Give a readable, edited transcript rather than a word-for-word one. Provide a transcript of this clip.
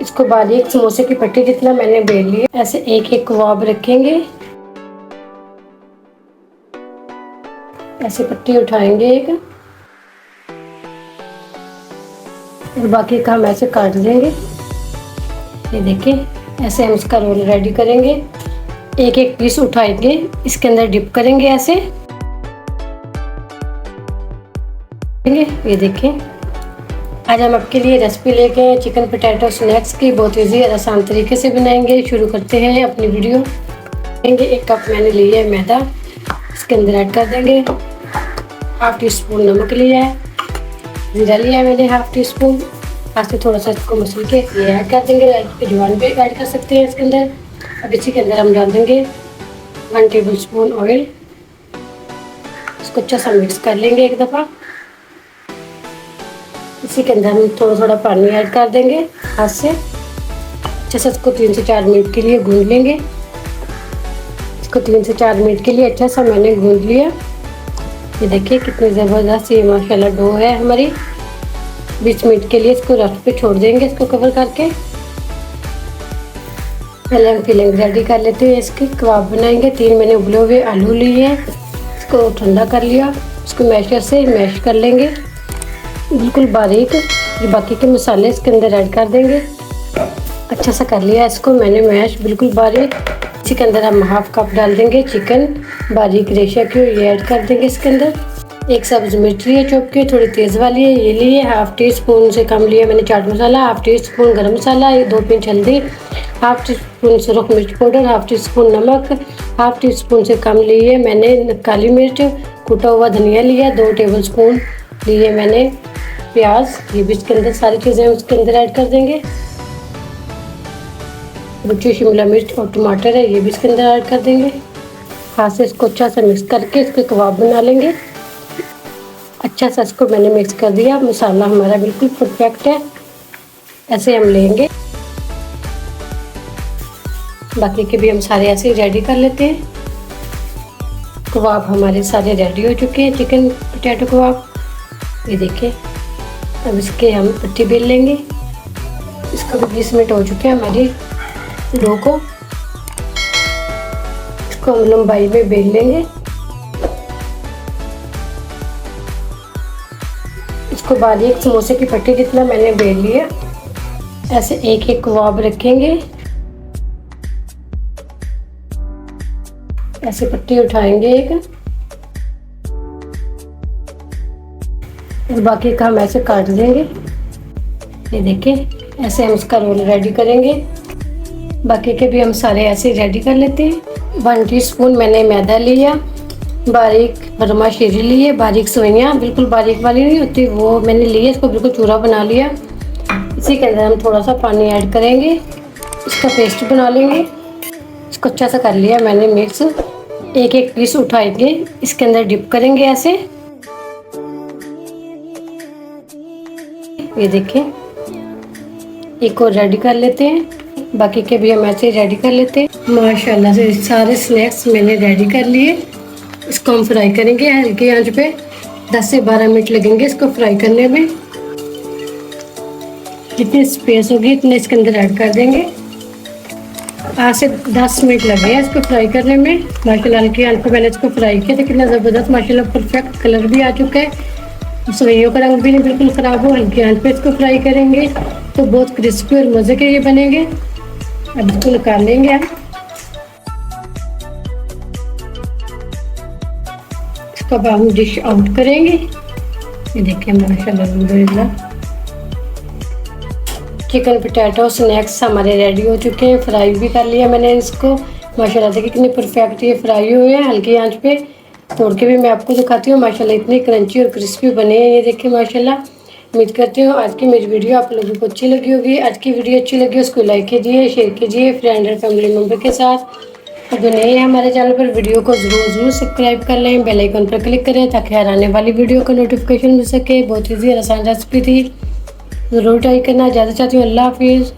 इसको बारीक समोसे की पट्टी जितना मैंने बेल लिया। ऐसे एक एक कबाब रखेंगे, ऐसे पट्टी उठाएंगे एक, और बाकी का हम ऐसे काट देंगे। ये देखिए, ऐसे हम इसका रोल रेडी करेंगे। एक एक पीस उठाएंगे, इसके अंदर डिप करेंगे ऐसे। ये देखिए, आज हम आपके लिए रेसिपी लेके आए चिकन पोटैटो स्नैक्स की। बहुत इजी और आसान तरीके से बनाएंगे। शुरू करते हैं अपनी वीडियो। एक कप मैंने लिया है मैदा, इसके अंदर ऐड कर देंगे। हाफ टी स्पून नमक लिया है, जीरा लिया है मैंने हाफ टी स्पून। हाथ से थोड़ा सा इसको मसल के ये ऐड कर देंगे। अजवाइन भी ऐड कर सकते हैं इसके अंदर। अब इसी के अंदर हम डाल देंगे 1 टेबल स्पून ऑयल। इसको अच्छा सा मिक्स कर लेंगे एक दफ़ा। इसी के अंदर हम थोड़ा थोड़ा पानी ऐड कर देंगे हाथ से। अच्छा से इसको 3 से 4 मिनट के लिए गूंद लेंगे। इसको 3 से 4 मिनट के लिए अच्छा सा मैंने गूंद लिया। ये देखिए कितनी ज़बरदस्त ये माशाल्लाह डो है हमारी। 20 मिनट के लिए इसको रेस्ट पे छोड़ देंगे, इसको कवर करके। पहले हम फिलिंग रेडी कर लेते हैं। इसके कबाब बनाएंगे। 3 मैंने उबले हुए आलू लिए हैं, इसको ठंडा कर लिया। इसको मैशर से मैश कर लेंगे बिल्कुल बारीक। बाकी के मसाले इसके अंदर ऐड कर देंगे। अच्छा सा कर लिया इसको मैंने मैश बिल्कुल बारीक। इसी के अंदर हम हाफ कप डाल देंगे चिकन बारीक रेशा की, ये ऐड कर देंगे इसके अंदर। एक सब्ज मिर्च लिए चॉप की, थोड़ी तेज़ वाली है, ये लिए। हाफ टी स्पून से कम लिया मैंने chaat masala, half tea spoon गरम मसाला, 2 पिंच हल्दी, हाफ टी स्पून सुरख मिर्च पाउडर, हाफ टी स्पून नमक, हाफ टी स्पून से कम लिए मैंने काली मिर्च, कूटा हुआ धनिया लिया, 2 टेबल स्पून लिए मैंने प्याज। ये भी इसके अंदर सारी चीज़ें उसके अंदर ऐड कर देंगे। भुनी शिमला मिर्च और टमाटर है, ये भी इसके अंदर ऐड कर देंगे। हाथ से इसको अच्छा सा मिक्स करके इसके कबाब बना लेंगे। अच्छा सा इसको मैंने मिक्स कर दिया। मसाला हमारा बिल्कुल परफेक्ट है। ऐसे हम लेंगे, बाकी के भी हम सारे ऐसे ही रेडी कर लेते हैं। कबाब हमारे सारे रेडी हो चुके हैं, चिकन पोटैटो कबाब। ये देखिए, अब इसके हम पट्टी बेल लेंगे। इसको भी 20 मिनट हो चुके हैं हमारी डो को। इसको हम लंबाई में बेल लेंगे। इसको बारीक समोसे की पट्टी जितना मैंने बेल लिया। ऐसे एक एक कबाब रखेंगे, ऐसे पट्टी उठाएंगे एक, और बाकी का हम ऐसे काट देंगे। ये देखिए, ऐसे हम इसका रोल रेडी करेंगे। बाकी के भी हम सारे ऐसे रेडी कर लेते हैं। 1 टीस्पून मैंने मैदा लिया, बारीक बरमा शीरी लिए, बारीक सवैयाँ, बिल्कुल बारीक वाली नहीं होती वो मैंने लिए। इसको बिल्कुल चूरा बना लिया। इसी के अंदर हम थोड़ा सा पानी ऐड करेंगे, इसका पेस्ट बना लेंगे। इसको अच्छा सा कर लिया मैंने मिक्स। एक एक पीस उठाएंगे, इसके अंदर डिप करेंगे ऐसे। ये देखिए, एक और रेडी कर लेते हैं। बाकी के भी हम ऐसे रेडी कर लेते हैं। माशाल्लाह से सारे स्नैक्स मैंने रेडी कर लिए। इसको हम फ्राई करेंगे हल्की आंच पे। 10 से 12 मिनट लगेंगे इसको फ्राई करने में। जितनी स्पेस होगी इतने इसके अंदर ऐड कर देंगे। 8 से 10 मिनट लगे हैं इसको फ्राई करने में। माशाल्लाह हल्की आंच पे मैंने इसको फ्राई किया था। कितना ज़बरदस्त माशाल्लाह परफेक्ट कलर भी आ चुका है। सवैयों का रंग भी नहीं बिल्कुल ख़राब हो। हल्की आंच पे इसको फ्राई करेंगे तो बहुत क्रिस्पी और मज़े के ये बनेंगे। अब इसको निकाल लेंगे हम। इसको अब हम डिश आउट करेंगे। ये देखिए माशाल्लाह अल्हम्दुलिल्लाह चिकन पोटैटो स्नैक्स हमारे रेडी हो चुके हैं। फ्राई भी कर लिया मैंने इसको। माशाल्लाह देखिए कितने परफेक्ट ये फ्राई हुए हैं। हल्की आंच पे तोड़ के भी मैं आपको दिखाती हूँ। माशाल्लाह इतने क्रंची और क्रिस्पी बने हैं ये देखिए माशाल्लाह। उम्मीद करती हूँ आज की मेरी वीडियो आप लोगों को अच्छी लगी होगी। आज की वीडियो अच्छी लगी उसको लाइक कीजिए, शेयर कीजिए फ्रेंड और फैमिली मेम्बर के साथ। और जो नए हैं हमारे चैनल पर वीडियो को ज़रूर सब्सक्राइब कर लें, बेल आइकन पर क्लिक करें ताकि हर आने वाली वीडियो का नोटिफिकेशन मिल सके। बहुत ईजी और आसान रेसिपी थी, ज़रूर ट्राई करना। ज़्यादा चाहती हूँ। अल्लाह हाफिज़।